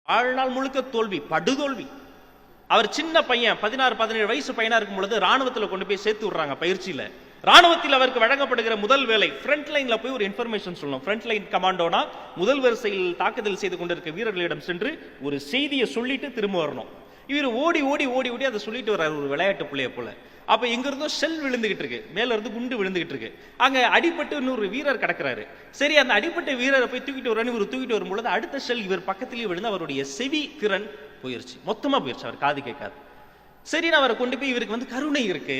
வாழ்நாள் முழுக்க தோல்வி, படுதோல்வி. அவர் சின்ன பையன் 16-17 வயசு பையனா இருக்கும் பொழுது ராணுவத்தில் கொண்டு போய் சேர்த்து விடுறாங்க. பயிற்சியில ராணுவத்தில் அவருக்கு வழங்கப்படுகிற முதல் வேலை ஃப்ரண்ட் லைன்ல போய் ஒரு இன்ஃபர்மேஷன் சொல்லணும். ஃப்ரண்ட் லைன் கமாண்டோனா முதல் வரிசையில் தாக்குதல் செய்து கொண்டிருக்க வீரர்களிடம் சென்று ஒரு செய்தியை சொல்லிட்டு திரும்ப வரணும். இவர் ஓடி ஓடி ஓடி ஓடி அதை சொல்லிட்டு வர்றாரு, ஒரு விளையாட்டு பிள்ளைய போல. அப்ப எங்க இருந்தோ ஷெல் விழுந்துகிட்டு இருக்கு, மேல இருந்து குண்டு விழுந்துகிட்டு இருக்கு. அங்க அடிபட்டு இன்னொரு வீரர் கிடக்கிறாரு. சரி, அந்த அடிப்பட்ட வீரரை போய் தூக்கிட்டு வரணும். இவர் தூக்கிட்டு வரும்பொழுது அடுத்த ஷெல் இவர் பக்கத்திலேயே விழுந்து அவருடைய செவி திறன் போயிருச்சு, மொத்தமா போயிருச்சு, அவர் காது கேட்காது. சரி, நான் அவரை கொண்டு போய் இவருக்கு வந்து கருணை இருக்கு,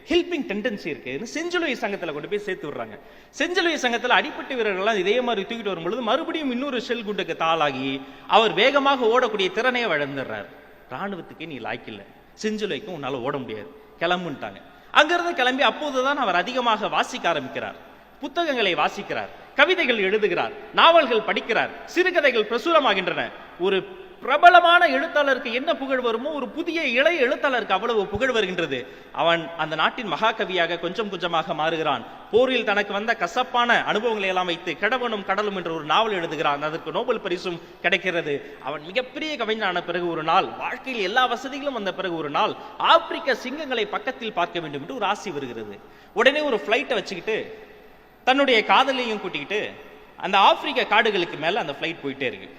ஹெல்பிங் டெண்டன்சி இருக்கு, செஞ்சிலுவை சங்கத்துல கொண்டு போய் சேர்த்து விடுறாங்க. செஞ்சிலுவை சங்கத்துல அடிப்பட்ட வீரர்கள்லாம் இதே மாதிரி தூக்கிட்டு வரும்பொழுது மறுபடியும் இன்னொரு ஷெல் குண்டுக்கு தாளாகி அவர் வேகமாக ஓடக்கூடிய திறனையே வளர்ந்துடுறாரு. ராணுவத்துக்கே நீ லாய்க்கில்ல, செஞ்சிலுவைக்கும் உன்னால ஓட முடியாது, கிளம்புட்டாங்க. அங்கிருந்து கிளம்பி அப்போதுதான் அவர் அதிகமாக வாசிக்க ஆரம்பிக்கிறார். புத்தகங்களை வாசிக்கிறார், கவிதைகள் எழுதுகிறார், நாவல்கள் படிக்கிறார், சிறுகதைகள் பிரசுரமாகின்றன. ஒரு பிரபலமான எழுத்தாளருக்கு என்ன புகழ் வருமோ ஒரு புதிய இளைய எழுத்தாளருக்கு அவ்வளவு புகழ் வருகின்றது. அவன் அந்த நாட்டின் மகாகவியாக கொஞ்சம் கொஞ்சமாக மாறுகிறான். போரில் தனக்கு வந்த கசப்பான அனுபவங்களை எல்லாம் வைத்து கிழவனும் கடலும் என்ற ஒரு நாவல் எழுதுகிறான். அதற்கு நோபல் பரிசும் கிடைக்கிறது. அவன் மிகப்பெரிய கவிஞனான பிறகு ஒரு நாள், வாழ்க்கையில் எல்லா வசதிகளும் வந்த பிறகு ஒரு நாள், ஆப்பிரிக்க சிங்கங்களை பக்கத்தில் பார்க்க வேண்டும் என்று ஒரு ஆசை வருகிறது. உடனே ஒரு பிளைட்டை வச்சுக்கிட்டு தன்னுடைய காதலையும் கூட்டிக்கிட்டு அந்த ஆப்பிரிக்க காடுகளுக்கு மேல அந்த பிளைட் போயிட்டே இருக்கு.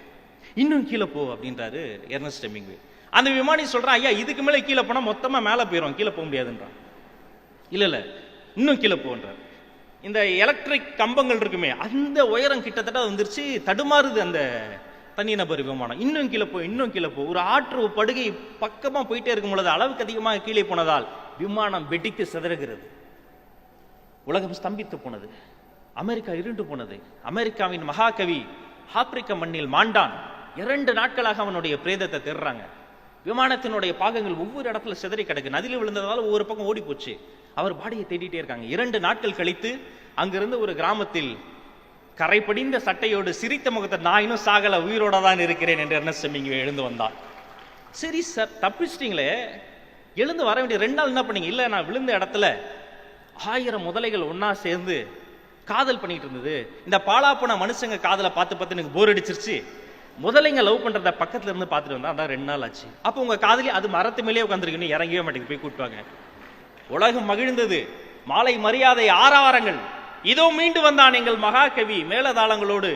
இன்னும் கீழே போ அப்படின்றாரு எர்னஸ்ட் ஹெமிங்வே. அந்த விமானி சொல்றான், ஐயா இதுக்கு மேல கீழே போனா மொத்தமா மேல போயிடும், கீழே போக முடியாதுன்றான். இல்ல இன்னும் கீழே போன்றார். இந்த எலக்ட்ரிக் கம்பங்கள் இருக்குமே, அந்த உயரம் கிட்டத்தட்ட வந்துருச்சு, தடுமாறுது அந்த தனிநபர் விமானம். இன்னும் கீழே போ, இன்னும் கீழே போ. ஒரு ஆற்று படுகை பக்கமா போயிட்டே இருக்கும் பொழுது அளவுக்கு அதிகமாக கீழே போனதால் விமானம் வெடித்து சிதறுகிறது. உலகம் ஸ்தம்பித்து போனது, அமெரிக்கா இருண்டு போனது. அமெரிக்காவின் மகாகவி ஆப்பிரிக்க மண்ணில் மாண்டான். 2 நாட்களாக அவனுடைய பிரேதத்தை தேடுறாங்க. விமானத்தினுடைய பாகங்கள் ஒவ்வொரு இடத்துல சிதறி கிடக்கு, நதியில் விழுந்ததால் ஒவ்வொரு பக்கம் ஓடி போச்சு. அவர் பாடியை தேடிட்டே இருக்காங்க. 2 நாட்கள் கழித்து அங்கிருந்து ஒரு கிராமத்தில் கரைப்படிந்த சட்டையோடு சிரித்த முகத்தை, நான் இன்னும் சாகல, உயிரோட தான் இருக்கிறேன் என்று எர்னஸ்ட் ஹெமிங்வே எழுந்து வந்தான். சரி சார், தப்பிச்சிட்டீங்களே, எழுந்து வர வேண்டிய 2 நாள் என்ன பண்ணீங்க? இல்ல, நான் விழுந்த இடத்துல 1000 முதலைகள் ஒன்னா சேர்ந்து காதல் பண்ணிட்டு இருந்தது. இந்த பாலாப்போன மனுஷங்க காதலை பார்த்து பார்த்து எனக்கு போர் அடிச்சிருச்சு. முதலைங்க லவ் பண்றத பக்கத்துல இருந்து பார்த்துட்டு வந்தா, அதான் 2 நாள் ஆச்சு. அப்போ உங்க காதலி அது மரத்து மேலே உட்காந்துருக்கு, இறங்கவே மாட்டேங்குது, போய் கூட்டுவாங்க. உலகம் மகிழ்ந்தது, மாலை மரியாதை ஆரவாரங்கள். இதோ மீண்டு வந்தான் எங்கள் மகாகவி மேலதாளங்களோடு.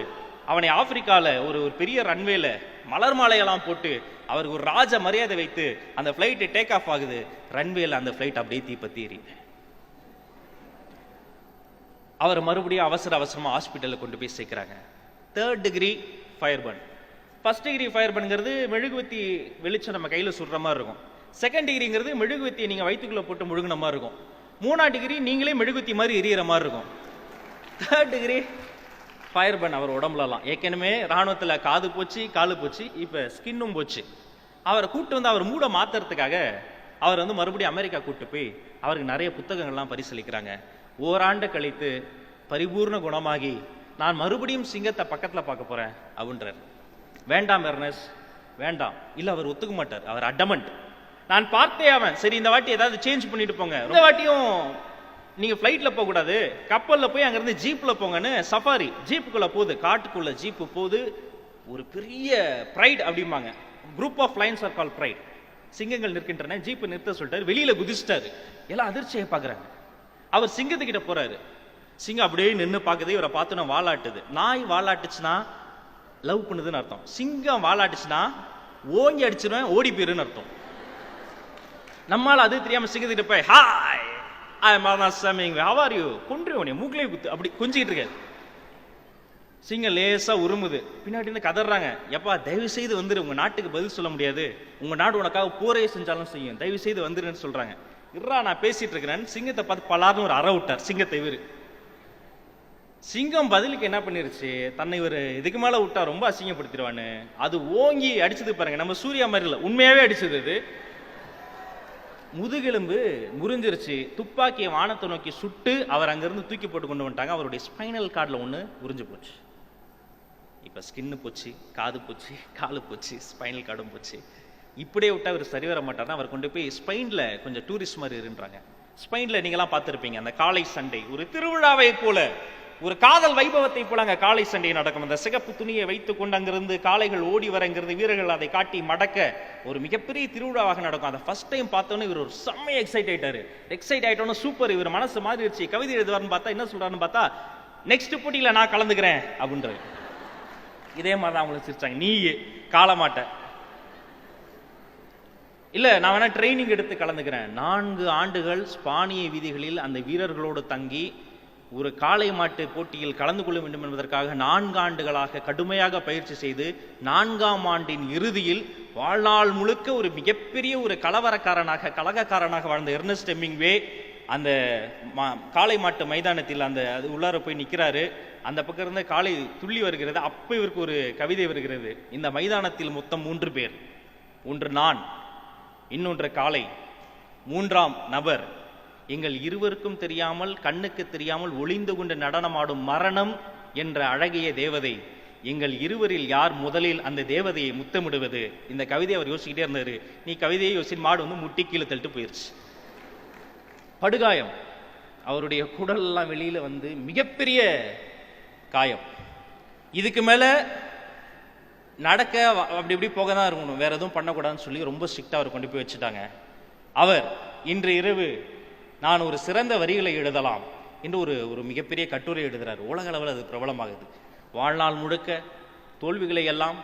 அவனை ஆப்பிரிக்கால ஒரு பெரிய ரன்வேல மலர் மாலையெல்லாம் போட்டு அவருக்கு ஒரு ராஜ மரியாதை வைத்து அந்த பிளைட் டேக் ஆஃப் ஆகுது. ரன்வேல அந்த பிளைட் அப்படியே தீப்பத்தி எரியுது. அவர் மறுபடியும் அவசரமா ஹாஸ்பிட்டலில் கொண்டு போய் சேர்க்கிறாங்க. 3rd degree fire burn. 1st degree fire பர்ன்ங்கிறது மெழுகுவத்தி வெளிச்சம் நம்ம கையில் சுடுற மாதிரி இருக்கும். 2nd டிகிரிங்கிறது மெழுகுவத்தியை நீங்கள் வயிற்றுக்குள்ளே போட்டு முழுகின மாதிரி இருக்கும். 3ஆம் டிகிரி நீங்களே மெழுகுவத்தி மாதிரி எரியிற மாதிரி இருக்கும். 3rd டிகிரி ஃபயர் பர்ன் அவர் உடம்புலலாம். ஏற்கனவே ராணுவத்தில் காது போச்சு, காலு போச்சு, இப்போ ஸ்கின்னும் போச்சு. அவரை கூப்பிட்டு வந்து அவர் மூட மாத்துறதுக்காக அவர் வந்து மறுபடியும் அமெரிக்கா கூப்பிட்டு போய் அவருக்கு நிறைய புத்தகங்கள்லாம் பரிசளிக்கிறாங்க. ஓராண்டு கழித்து பரிபூர்ண குணமாகி நான் மறுபடியும் சிங்கத்தை பக்கத்துல பார்க்க போறேன் அப்படின்றார். வேண்டாம் எர்னஸ்ட், வேண்டாம். இல்ல, அவர் ஒத்துக்க மாட்டார், அவர் அடமண்ட். நான் பார்த்தே அவன். சரி, இந்த வாட்டி ஏதாவது சேஞ்ச் பண்ணிட்டு போங்க, இந்த வாட்டியும் நீங்க பிளைட்ல போக கூடாது, கப்பல்ல போய் அங்க இருந்து ஜீப்ல போங்கன்னு சஃபாரி ஜீப்புக்குள்ள போகுது, காட்டுக்குள்ள ஜீப்பு போகுது. ஒரு பெரிய பிரைட் அப்படிம்பாங்க, group of lions are call pride. சிங்கங்கள் நிற்கின்றன, ஜீப்பு நிறுத்த சொல்லிட்டாரு, வெளியில குதிச்சிட்டாரு. எல்லாம் அதிர்ச்சியை பாக்குறாங்க. அவர் சிங்கத்துக்கிட்ட போறாரு. சிங்கம் அப்படியே நின்று பார்க்குது, இவரை பார்த்து நான் வாலாட்டுது. நாய் வாலாட்டுச்சுன்னா லவ் பண்ணுதுன்னு அர்த்தம். சிங்கம் வாலாட்டுச்சுன்னா ஓங்கி அடிச்சிருவேன், ஓடி போயிருன்னு அர்த்தம். நம்மளால அது தெரியாம சிங்கத்துக்கிட்ட போய் hi I am Ernest Hemingway, how are you, கொன்றுவனே மூக்கிலே குத்து அப்படி கொஞ்சிக்கிட்டு இருக்காரு. சிங்கம் லேசா உருமுது, பின்னாடி இருந்து கதறாங்க, எப்பா தயவு செய்து வந்துரு, உங்க நாட்டுக்கு பதில் சொல்ல முடியாது, உங்க நாடு உனக்காக போரே செஞ்சாலும் செய்யும், தயவு செய்து வந்துருன்னு சொல்றாங்க. இருறா நான் பேசிட்டு இருக்கிறேன். சிங்கத்தை பார்த்து பலார்னு ஒரு அற விட்டார் சிங்கத்தை. இவரு சிங்கம் பதிலுக்கு என்ன பண்ணிருச்சு, தன்னை இவர் இதுக்கு மேல விட்டா ரொம்ப அசிங்கப்படுத்திடுவான்னு அது ஓங்கி அடிச்சது பாருங்க. நம்ம சூர்யா மாதிரி இல்லை, உண்மையாவே அடிச்சது. அது முதுகெலும்பு முறிஞ்சிருச்சு. துப்பாக்கியை வானத்தை நோக்கி சுட்டு அவர் அங்கிருந்து தூக்கி போட்டு கொண்டு வந்துட்டாங்க. அவருடைய ஸ்பைனல் கார்டில் ஒன்று உறிஞ்சு போச்சு. இப்ப ஸ்கின்னு போச்சு, காது போச்சு, காலு போச்சு, ஸ்பைனல் கார்டும் போச்சு. இப்படியே விட்டா அவர் சரி வர மாட்டார்னா அவர் கொண்டு போய் ஸ்பெயின்ல கொஞ்சம் டூரிஸ்ட் மாதிரி இருன்றாங்க. ஸ்பெயின்ல நீங்களாம் பார்த்துருப்பீங்க, அந்த காலை சண்டை ஒரு திருவிழாவை போல ஒரு காதல் வைபவத்தை போல அங்க காளை சண்டை நடக்கும். அந்த சிகப்பு துணியை வைத்துக் கொண்டு அங்கிருந்து காளைகள் ஓடி வரங்கிறது, வீரர்கள் அதை காட்டி மடக்க ஒரு மிகப்பெரிய திருவிழாவாக நடக்கும். அதை ஃபர்ஸ்ட் டைம் பார்த்தோன்னே இவர் ஒரு செம்மையா எக்ஸைட் ஆயிட்டோன்னு சூப்பர், இவர் மனசு மாறிடுச்சு, கவிதை எழுதுவார்னு பார்த்தா என்ன சொல்றாருன்னு பார்த்தா நெக்ஸ்ட் போட்டியில நான் கலந்துக்கிறேன் அப்படின்றது. இதே மாதிரி தான் அவங்களை சிரிச்சாங்க, நீ காளமாட்ட இல்ல நான் வேணா ட்ரைனிங் எடுத்து கலந்துக்கிறேன். 4 ஆண்டுகள் ஸ்பானிய வீதிகளில் அந்த வீரர்களோடு தங்கி ஒரு காளை மாட்டு போட்டியில் கலந்து கொள்ள வேண்டும் என்பதற்காக 4 ஆண்டுகளாக கடுமையாக பயிற்சி செய்து 4ஆம் ஆண்டின் இறுதியில் வாழ்நாள் முழுக்க ஒரு மிகப்பெரிய ஒரு கலகக்காரனாக வாழ்ந்த எர்னஸ்ட் ஹெமிங்வே அந்த காளை மாட்டு மைதானத்தில் அந்த உள்ளார போய் நிற்கிறாரு. அந்த பக்கம் இருந்த காளை துள்ளி வருகிறது. அப்ப இவருக்கு ஒரு கவிதை வருகிறது. இந்த மைதானத்தில் மொத்தம் 3 பேர், ஒன்று நான், இன்னொன்று காளை, 3ஆம் நபர் எங்கள் இருவருக்கும் தெரியாமல் கண்ணுக்கு தெரியாமல் ஒளிந்து கொண்டு நடனமாடும் மரணம் என்ற அழகிய தேவதை. எங்கள் இருவரில் யார் முதலில் அந்த தேவதையை முத்தமிடுவது? இந்த கவிதையை அவர் யோசிக்கிட்டே இருந்தாரு. நீ கவிதையை யோசி, மாடு வந்து முட்டி கீழே தள்ளிட்டு போயிருச்சு. படுகாயம், அவருடைய குடல் எல்லாம் வெளியில வந்து மிகப்பெரிய காயம். இதுக்கு மேல நடக்க அப்படி இப்படி போக தான் இருக்கணும், வேற எதுவும் பண்ணக்கூடாதுன்னு சொல்லி ரொம்ப ஸ்ட்ரிக்டா அவர் கொண்டு போய் வச்சுட்டாங்க. அவர் இன்று இரவு நான் ஒரு சிறந்த வரிகளை எழுதலாம் என்று ஒரு மிகப்பெரிய கட்டுரை எழுதுறாரு. உலக அளவில் அது பிரபலமாகுது. வாழ்நாள் முழுக்க தோல்விகளை எல்லாம்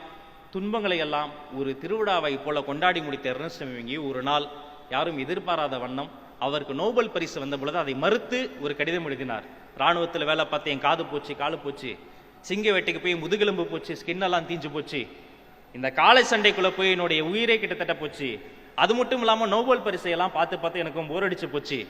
துன்பங்களை எல்லாம் ஒரு திருவிழாவை போல கொண்டாடி முடித்த எர்னஸ்ட் ஹெமிங்வே ஒரு நாள் யாரும் எதிர்பாராத வண்ணம் அவருக்கு நோபல் பரிசு வந்த பொழுது அதை மறுத்து ஒரு கடிதம் எழுதினார். இராணுவத்தில் வேலை பார்த்து என் காது போச்சு, காலு போச்சு, சிங்க வேட்டைக்கு போய் முதுகெலும்பு போச்சு, ஸ்கின் எல்லாம் தீஞ்சு போச்சு, இந்த காளை சண்டைக்குள்ள போய் என்னுடைய உயிரே கிட்டத்தட்ட போச்சு, அது மட்டும் இல்லாம நோபல் பரிசையெல்லாம் பார்த்து எனக்கும் போர் அடிச்சு போச்சு,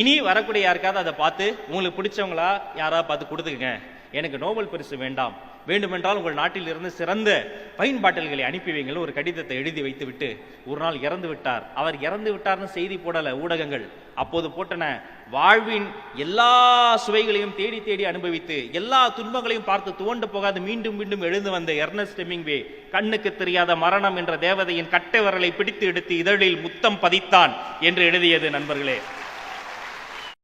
இனி வரக்கூடிய யாருக்காவது அதை பார்த்து உங்களுக்கு பிடிச்சவங்களா யாராவது பார்த்து கொடுத்துக்குங்க, எனக்கு நோபல் பரிசு வேண்டாம், வேண்டுமென்றால் உங்கள் நாட்டில் இருந்து சிறந்த பைன் பாட்டில்களை அனுப்பி வைங்கள் ஒரு கடிதத்தை எழுதி வைத்து விட்டு ஒரு நாள் இறந்து விட்டார். அவர் இறந்து விட்டார்னு செய்தி போடல ஊடகங்கள். அப்போது போட்டன, வாழ்வின் எல்லா சுவைகளையும் தேடி தேடி அனுபவித்து எல்லா துன்பங்களையும் பார்த்து துவண்டு போகாது மீண்டும் மீண்டும் எழுந்து வந்த எர்னஸ்ட் ஹெமிங்வே கண்ணுக்கு தெரியாத மரணம் என்ற தேவதையின் கட்டை விரலை பிடித்து எடுத்து இதழில் முத்தம் பதித்தான் என்று எழுதியது. நண்பர்களே,